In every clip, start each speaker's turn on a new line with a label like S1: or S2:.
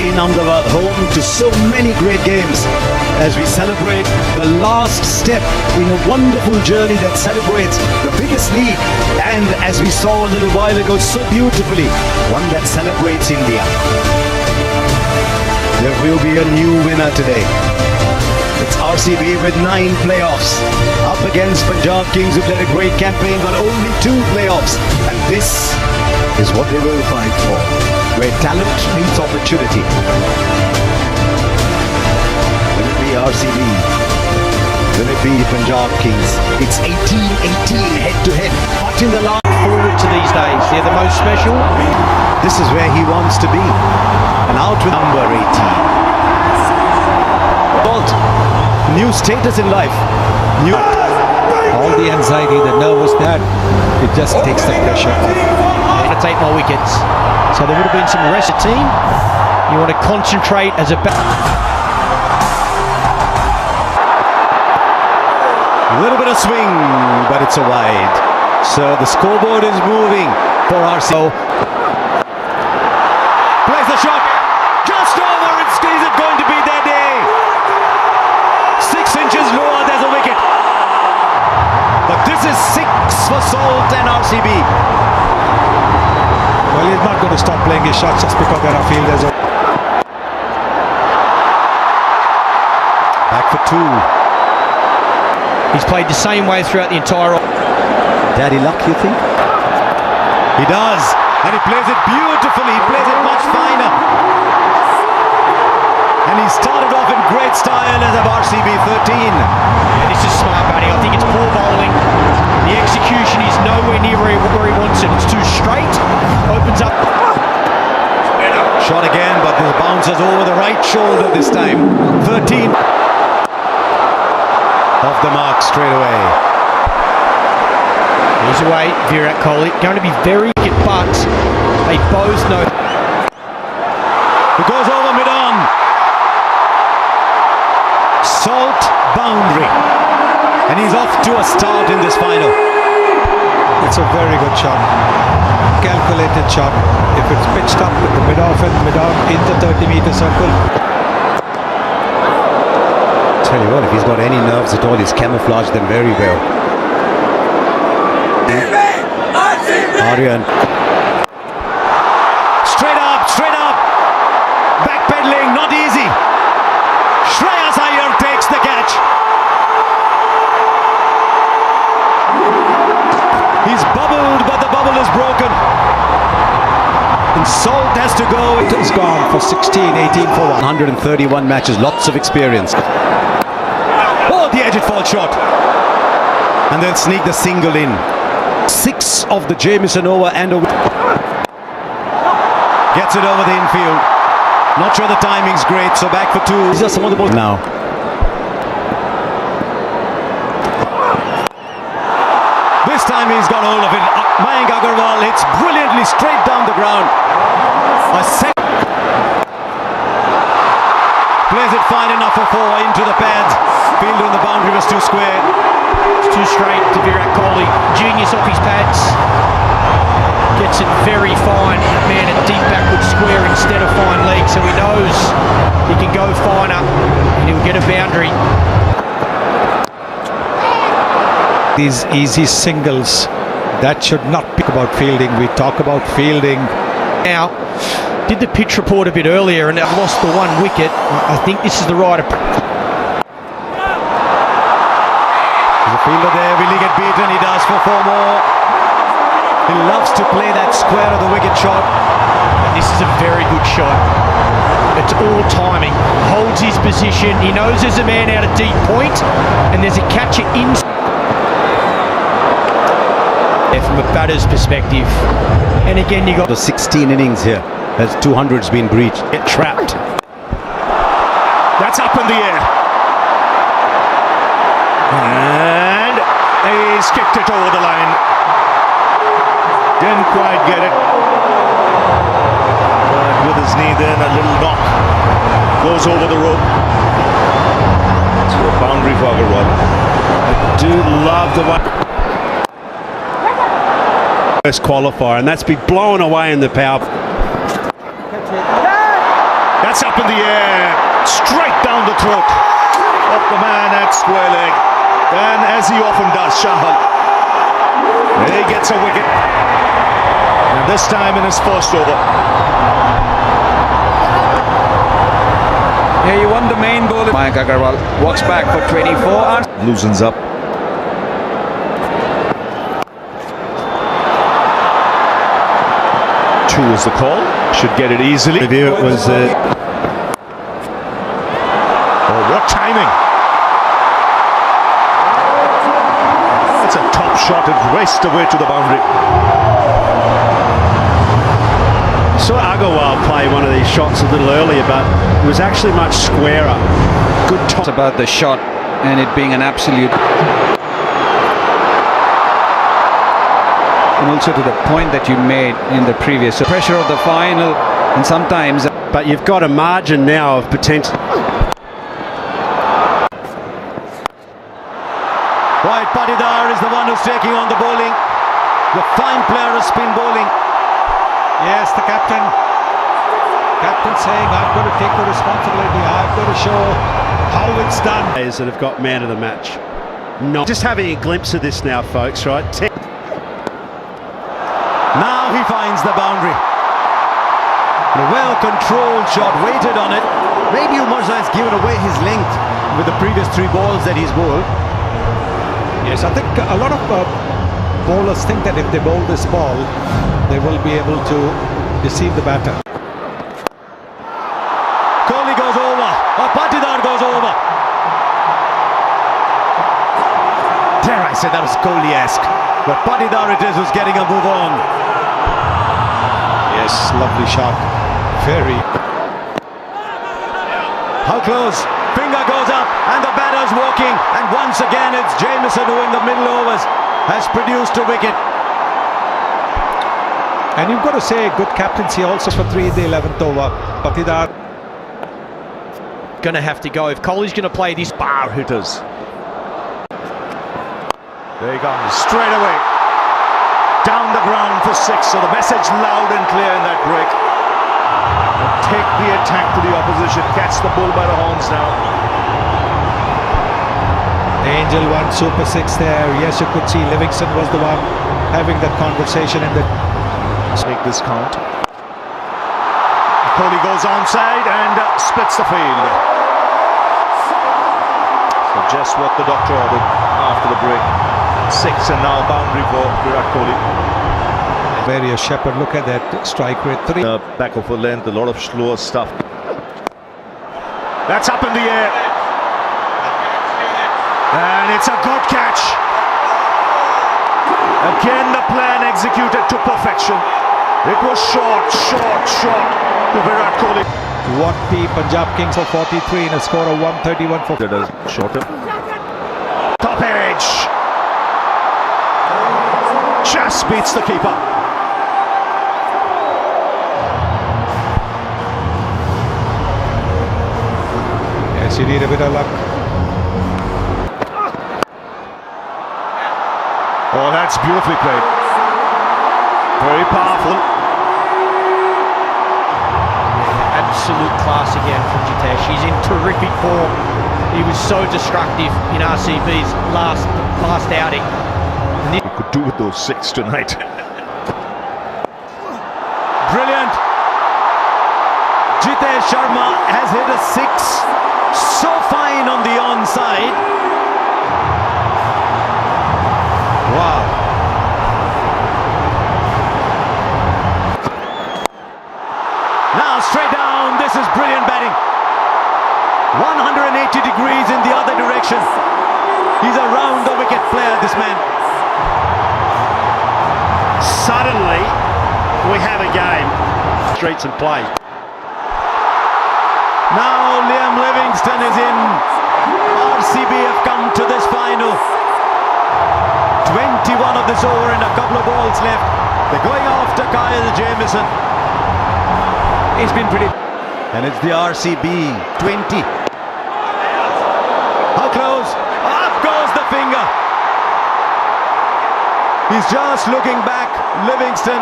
S1: been Ahmedabad, home to so many great games, as we celebrate the last step in a wonderful journey that celebrates the biggest league, and as we saw a little while ago so beautifully, one that celebrates India. There will be a new winner today. It's RCB with 9 playoffs up against Punjab Kings, who played a great campaign but only 2 playoffs, and this is what they will fight for, where talent meets opportunity. Will it be RCB? Will it be Punjab Kings? It's 18-18 head-to-head, but in the last
S2: forward to these days, they're the most special.
S1: This is where he wants to be, and out with number 18. New status in life.
S3: All the anxiety, the nervous, that it just takes the pressure off.
S2: Going to take more wickets, so there would have been some rest. Team, you want to concentrate as a
S1: little bit of swing, but it's a wide. So the scoreboard is moving for RCB. Plays the shot, just over. Is it going to be their day? 6 inches lower, there's a wicket. But this is 6 for Salt and RCB.
S3: Well, he's not going to stop playing his shots just because there are fielders.
S1: Back for 2.
S2: He's played the same way throughout the entire.
S1: Daddy luck, you think? He does, and he plays it beautifully. He plays it much finer. And he started off in great style as a RCB 13.
S2: Yeah, this is smart batting. I think it's poor bowling. The execution is nowhere near where he wants it. It's too straight. Opens up.
S1: Shot again, but this bounces over the right shoulder this time. 13. Off the mark straight away.
S2: He's away, WeAreChallengers. Going to be very good, but they both know.
S1: It goes over mid-on. Salt boundary, and he's off to a start in this final.
S3: It's a very good shot, calculated shot. If it's pitched up with the mid-off and mid-on in the 30-meter circle.
S1: Tell you what, if he's got any nerves at all, he's camouflaged them very well. Aryan. Straight up, backpedaling, not easy. Shreyas Iyer takes the catch. He's bubbled, but the bubble is broken. And Salt has to go.
S3: It's gone for 16, 18 for 1.
S1: 131 matches, lots of experience. Oh, the edge it fall shot. And then sneak the single in. 6 of the Jamieson over and over. Gets it over the infield. Not sure the timing's great, so back for 2. These are some of the balls now. This time he's got hold of it. Mayank Agarwal hits brilliantly straight down the ground. A second. Plays it fine enough for 4 into the pads. Fielder in the boundary was too square.
S2: It's too straight to WeAreChallengers. Genius off his pads. Gets it very fine. That man at deep backward square instead of fine leg, so he knows he can go finer and he'll get a boundary.
S3: These easy singles, that should not be about fielding. We talk about fielding.
S2: Now, did the pitch report a bit earlier and they've lost the 1 wicket. I think this is the right approach.
S1: There's a fielder there. Will he get beaten? He does for 4 more. He loves to play that square of the wicket shot.
S2: This is a very good shot. It's all timing. Holds his position. He knows there's a man out of deep point, and there's a catcher in. From a batter's perspective, and again you got
S1: the 16 innings here. As 200's been breached. Get trapped. That's up in the air. And he's kicked it over the line. Didn't quite get it. But with his knee then, a little knock. Goes over the rope. So a boundary for Agarwal. I do love the one. First qualifier, and that's been blown away in the power.
S4: That's up in the air, straight down the throat of the man at square leg. And as he often does, Shahal, he gets a wicket. And this time in his first over.
S5: Yeah, he won the main ball. Mayank Agarwal walks back for 24.
S4: Loosens up. Two is the call. Should get it easily.
S1: Review it was.
S4: Oh, what timing! It's a top shot. It raced away to the boundary.
S1: Saw Agarwal play one of these shots a little earlier, but it was actually much squarer. Good top.
S5: It's about the shot and it being an absolute. And also to the point that you made in the previous. So pressure of the final, and sometimes.
S1: But you've got a margin now of potential. Right, Patidar is the one who's taking on the bowling. The fine player of spin bowling.
S3: Yes, the captain. Captain saying, I've got to take the responsibility. I've got to show how it's done.
S1: Players that have got man of the match. Not just having a glimpse of this now, folks, right? Now he finds the boundary. A well-controlled shot, waited on it. Maybe Umarza has given away his length with the previous 3 balls that he's bowled.
S3: Yes, I think a lot of bowlers think that if they bowl this ball, they will be able to deceive the batter.
S1: Kohli goes over, or Patidar goes over. Dare I say that was Kohli-esque, but Patidar it is who's getting a move on.
S3: Yes, lovely shot. Very.
S1: How close? Finger goes up, and the batter's walking, and once again it's Jamieson who in the middle overs has produced a wicket.
S3: And you've got to say good captaincy also for 3 in the 11th over. Patidar.
S2: Going to have to go. If Kohli's going to play this
S4: Bar hitters. There he comes, straight away. Down the ground for 6. So the message loud and clear in that break. Take the attack to the opposition. Catch the bull by the horns now.
S3: Angel won Super 6 there. Yes, you could see Livingston was the one having that conversation in the.
S4: Let's make this count. Kohli goes onside and splits the field. So just what the doctor ordered after the break. 6 and now boundary for Virat Kohli.
S3: Various Shepherd, look at that strike rate. 3.
S4: Back of a length, a lot of slower stuff. That's up in the air. And it's a good catch. Again the plan executed to perfection. It was short to Virat Kohli.
S3: What the Punjab Kings for 43 in a score of 131 for.
S4: Shorter. Top edge. Just beats the keeper.
S3: Yes, you need a bit of luck.
S4: Oh, that's beautifully played. Very powerful.
S2: absolute class again from Jitesh. He's in terrific form. He was so destructive in RCB's last outing.
S4: He could do with those 6 tonight.
S1: Brilliant. Jitesh Sharma has hit a 6. So fine on the onside. Wow. Now straight down. This is brilliant batting. 180 degrees in the other direction. He's a round the wicket player, this man. Suddenly, we have a game. Streets and play. Now Liam Livingston is in. RCB have come to this final. 21 of this over and a couple of balls left. They're going after Kyle Jamieson. He's been pretty. And it's the RCB 20. How close? Up goes the finger. He's just looking back. Livingston.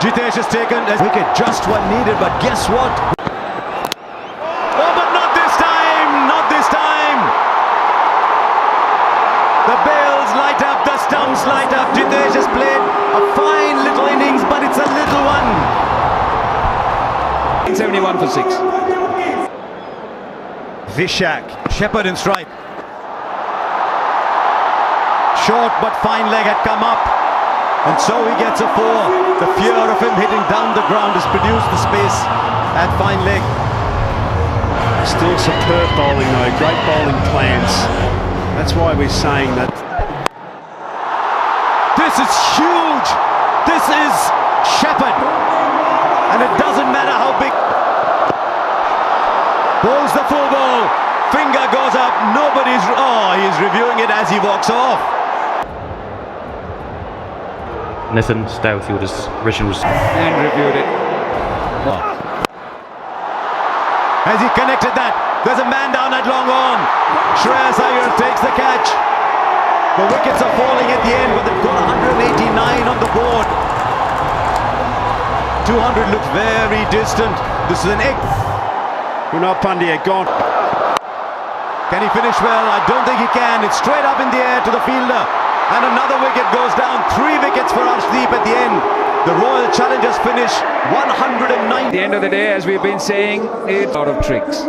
S1: Jitesh has taken a wicket, just one needed, but guess what? Oh, but not this time! Not this time! The bails light up, the stumps light up. Jitesh has played a fine little innings, but it's a little one.
S5: 71 for 6.
S1: Vishak, Shepherd in strike. Short but fine leg had come up, and so he gets a 4. The fear of him hitting down the ground has produced the space at fine leg.
S4: Still superb bowling though, great bowling plans. That's why we're saying that.
S1: This is huge. This is Shepherd, and it doesn't matter how big. Bowls the full ball. Finger goes up. Nobody's. Oh, he's reviewing it as he walks off.
S6: Nathan, stay with your originals.
S5: And reviewed it.
S1: Has he connected that? There's a man down at long on. Shreyas Iyer takes the catch. The wickets are falling at the end, but they've got 189 on the board. 200 looks very distant. This is an egg.
S4: Kunal Pandya gone.
S1: Can he finish well? I don't think he can. It's straight up in the air to the fielder. And another wicket goes down. 3 wickets for Arshdeep at the end. The Royal Challengers finish 109.
S5: At the end of the day, as we've been saying, it's out of tricks.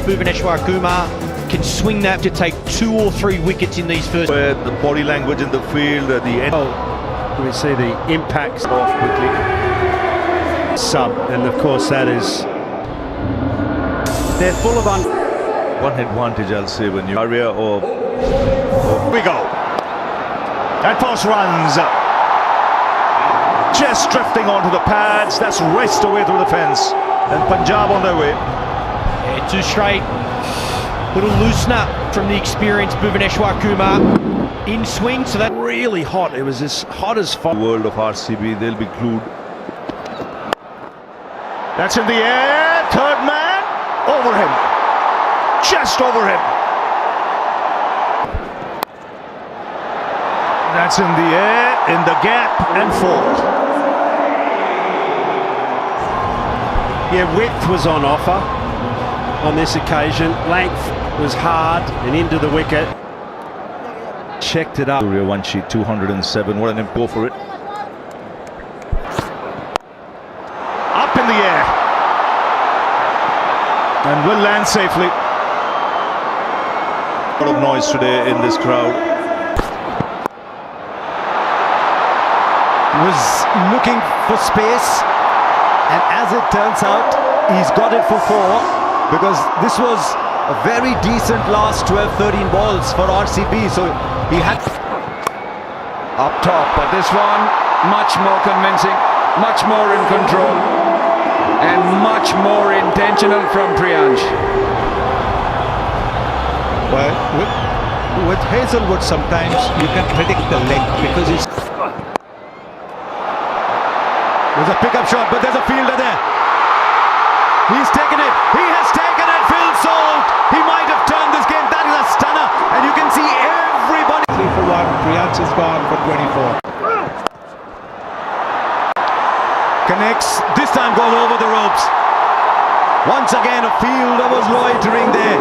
S2: Bhuvaneshwar Kumar can swing that to take 2 or 3 wickets in these first.
S4: Where the body language in the field, at the end. We see the impacts off quickly. Sub, and of course that is. They're full of one advantage, I'll say, when you area or we go. And Post runs. Just drifting onto the pads. That's raced away through the fence. And Punjab on their way.
S2: Yeah, 2 straight. Little loosener from the experienced Bhuvaneshwar Kumar in swing. So that
S4: Really hot. It was as hot as fire. World of RCB, they'll be glued. That's in the air. Third man over him. Just over him. That's in the air, in the gap, and 4. Yeah, width was on offer on this occasion. Length was hard and into the wicket. Checked it up. Surya one sheet 207. What an go for it. Up in the air. And will land safely. A lot of noise today in this crowd.
S1: Was looking for space, and as it turns out, he's got it for 4, because this was a very decent last 12-13 balls for RCB, so he had
S5: Up top, but this one much more convincing, much more in control, and much more intentional from Priyansh.
S3: Well, with Hazelwood sometimes you can predict the length because it's.
S1: There's a pickup shot, but there's a fielder there. He's taken it. He has taken it. Phil Salt. He might have turned this game. That is a stunner. And you can see everybody.
S3: 3 for 1. Priyansh is gone for 24.
S1: Connects. This time goes over the ropes. Once again, a fielder was loitering there.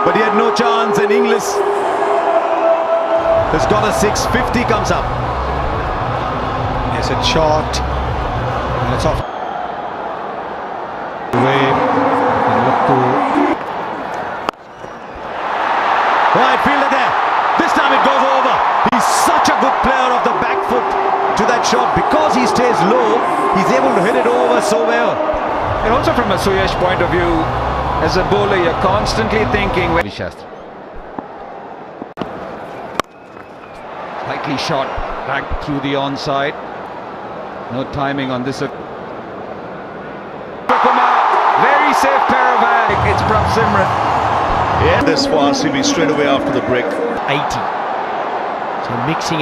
S1: But he had no chance. And Inglis has got a 650 comes up.
S3: Yes, it's short. And it's off. Away. And look to.
S1: Right fielder there. This time it goes over. He's such a good player of the back foot to that shot. Because he stays low, he's able to hit it over so well.
S5: And also from a Suyash point of view, as a bowler, you're constantly thinking. Slightly shot back through the onside. No timing on this. Kumar, very safe pair of hands. It's Prab Simran.
S4: Yeah, this for RCB straight away after the break.
S2: 80. So mixing.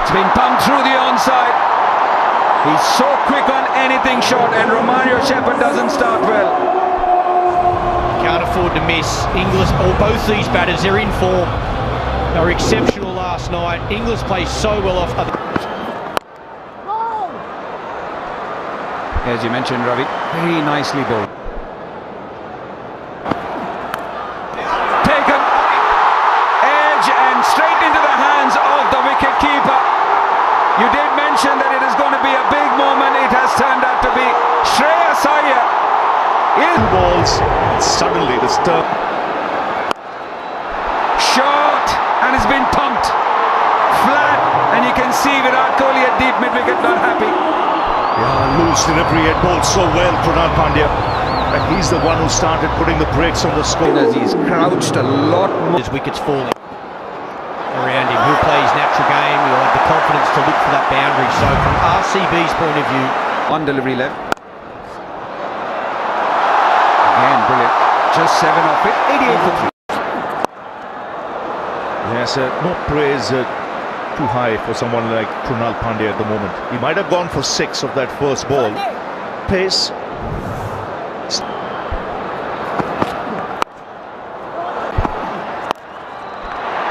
S5: It's been pumped through the onside. He's so quick on anything short, and Romario Shepherd doesn't start well.
S2: Can't afford to miss. Inglis, or both these batters, they're in form. They were exceptional last night. Inglis plays so well off.
S5: as you mentioned, Ravi. Very nicely bowled. Taken. Edge and straight into the hands of the wicket keeper. You did mention that it is going to be a big moment. It has turned out to be. Shreyas Iyer.
S4: Two balls, and suddenly the stump.
S5: Short, and it's been thumped. Flat, and you can see Virat Kohli at deep mid-wicket not happy.
S4: Yeah, loose delivery, had bowled so well, Krunal Pandya. And he's the one who started putting the brakes on the score.
S5: As he's crouched a lot more.
S2: His wickets falling around him. He'll play his natural game. He'll have the confidence to look for that boundary. So from RCB's point of view,
S5: On delivery left. Again, brilliant. Just 7 off it. 88 for 3.
S4: Yes, no praise too high for someone like Krunal Pandya at the moment. He might have gone for 6 of that first ball. Pace.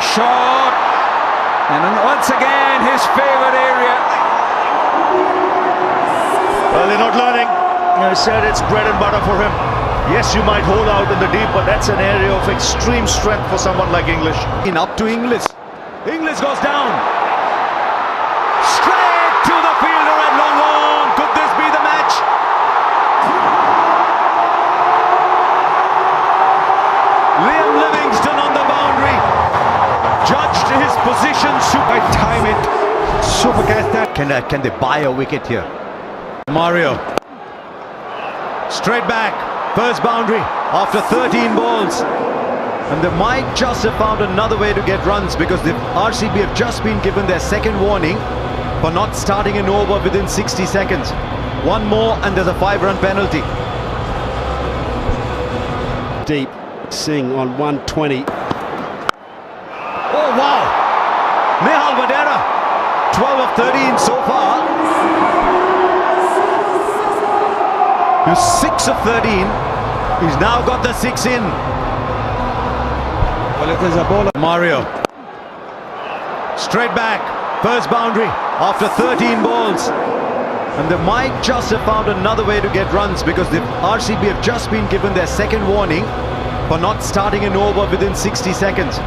S5: Short. And then once again, his favourite area.
S4: Well, they're not learning. I said it's bread and butter for him. Yes, you might hold out in the deep, but that's an area of extreme strength for someone like English.
S1: In up to Inglis. Inglis goes down. Straight to the fielder at long on. Could this be the match? Liam Livingston on the boundary. Judged his position.
S3: I time it. Super catch that.
S1: Can they buy a wicket here? Mario. Straight back. First boundary after 13 balls. And they might just have found another way to get runs because the RCB have just been given their second warning for not starting an over within 60 seconds. One more and there's a 5-run penalty.
S7: Deep. Singh on 120.
S1: Oh wow! Nehal Vadera, 12 of 13 so far. He's 6 of 13. He's now got the 6 in.
S3: Well, it is a bowler.
S1: Mario. Straight back. First boundary after 13 balls. And they might just have found another way to get runs because the RCB have just been given their second warning for not starting an over within 60 seconds.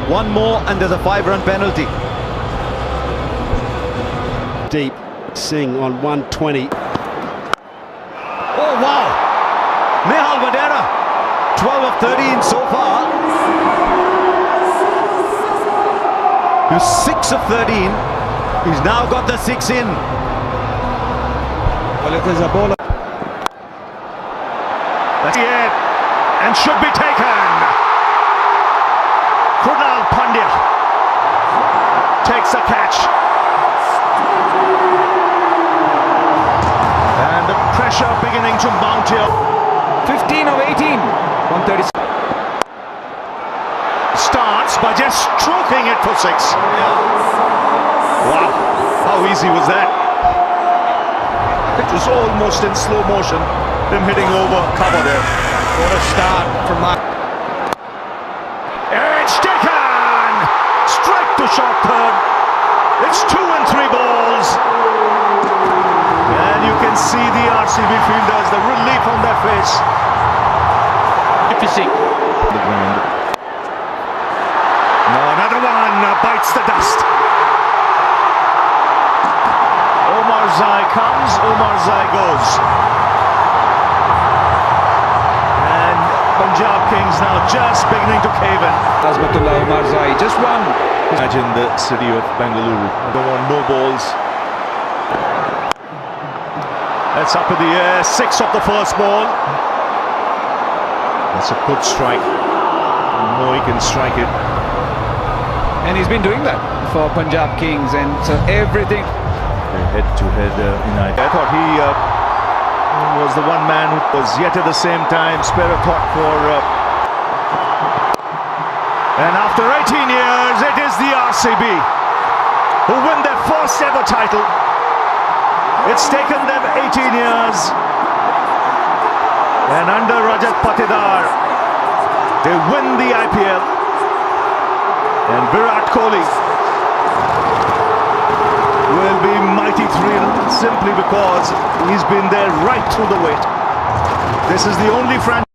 S1: One more and there's a 5-run penalty.
S7: Deep. Singh on 120.
S1: Oh wow! Nehal Vadera, 12 of 13 so far. He's 6 of 13. He's now got the 6 in.
S3: Well, it is a bowler.
S4: That's it, and should be taken. Krunal Pandya takes the catch. And the pressure beginning to mount here.
S5: 15 of 18. 136.
S4: Starts by just stroking it for 6. Wow, how easy was that? It was almost in slow motion, him hitting over cover there.
S2: what a start from Mark.
S4: It's taken! Straight to short third. It's 2 and 3 balls. And you can see the RCB fielders, the relief on their face.
S2: Magnificent.
S4: The ground. No, another one bites the dust. Omar Zai comes, Omar Zai goes. And Punjab Kings now just beginning to cave in.
S5: Azmatullah Omar Zai, just one.
S4: Imagine the city of Bengaluru. Don't want no balls. That's up in the air. 6 off the first ball. That's a good strike. No, he can strike it.
S5: And he's been doing that for Punjab Kings, and so everything.
S4: Head-to-head United. I thought he was the one man who was yet at the same time spare a thought for. And after 18 years, it is the RCB who win their first ever title. It's taken them 18 years. And under Rajat Patidar, they win the IPL. And Virat Kohli will be mighty thrilled. simply because he's been there right through the wait. This is the only franchise